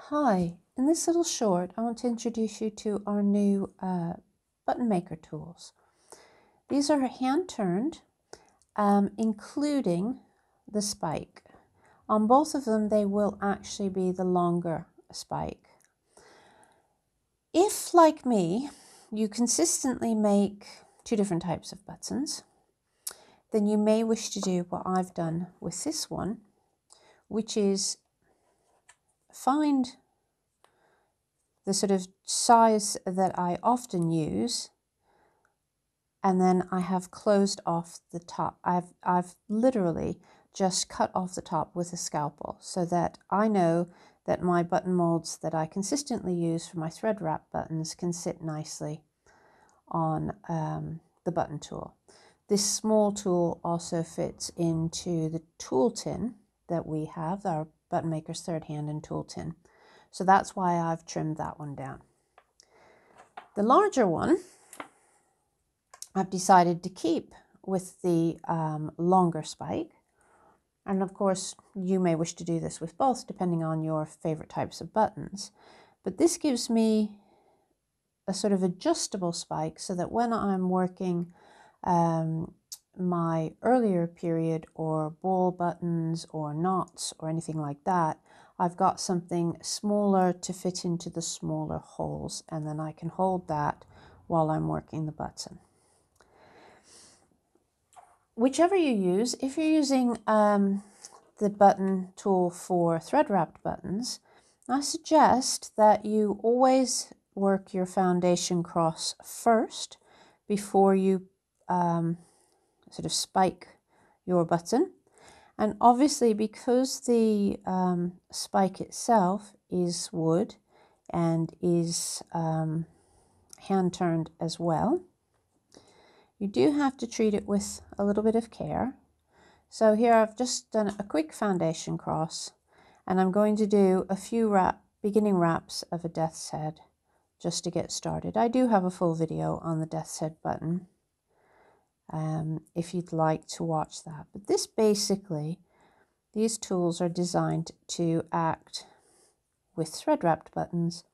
Hi, in this little short I want to introduce you to our new button maker tools. These are hand turned, including the spike. On both of them they will actually be the longer spike. If, like me, you consistently make two different types of buttons, then you may wish to do what I've done with this one, which is find the sort of size that I often use, and then I have closed off the top. I've literally just cut off the top with a scalpel so that I know that my button molds that I consistently use for my thread wrap buttons can sit nicely on the button tool. This small tool also fits into the tool tin that we have, our Button Maker's Third Hand and Tool Tin. So that's why I've trimmed that one down. The larger one I've decided to keep with the longer spike. And of course, you may wish to do this with both, depending on your favorite types of buttons. But this gives me a sort of adjustable spike so that when I'm working my earlier period or ball buttons or knots or anything like that, I've got something smaller to fit into the smaller holes, and then I can hold that while I'm working the button. Whichever you use, if you're using the button tool for thread wrapped buttons, I suggest that you always work your foundation cross first before you sort of spike your button. And obviously, because the spike itself is wood and is hand turned as well, you do have to treat it with a little bit of care. So here I've just done a quick foundation cross, and I'm going to do a few beginning wraps of a death's head just to get started. I do have a full video on the death's head button if you'd like to watch that. But this basically, these tools are designed to act with thread wrapped buttons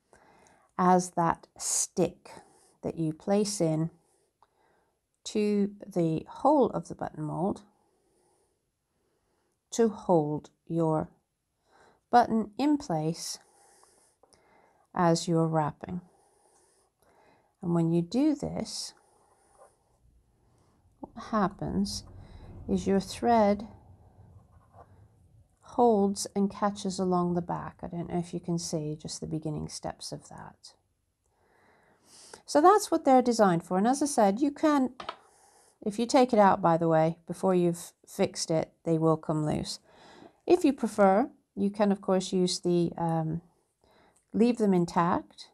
as that stick that you place in to the hole of the button mold to hold your button in place as you're wrapping. And when you do this, what happens is your thread holds and catches along the back. I don't know if you can see just the beginning steps of that. So that's what they're designed for. And as I said, you can, if you take it out, by the way, before you've fixed it, they will come loose. If you prefer, you can of course use the, leave them intact,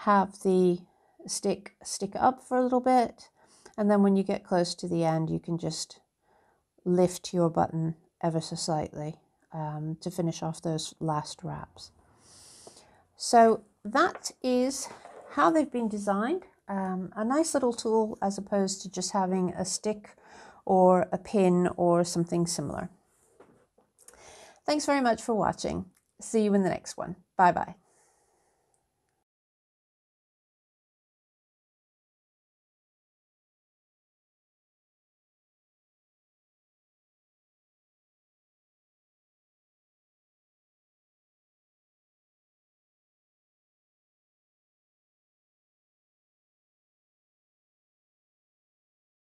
have the stick up for a little bit, and then when you get close to the end, you can just lift your button ever so slightly to finish off those last wraps. So that is how they've been designed. A nice little tool as opposed to just having a stick or a pin or something similar. Thanks very much for watching. See you in the next one. Bye bye.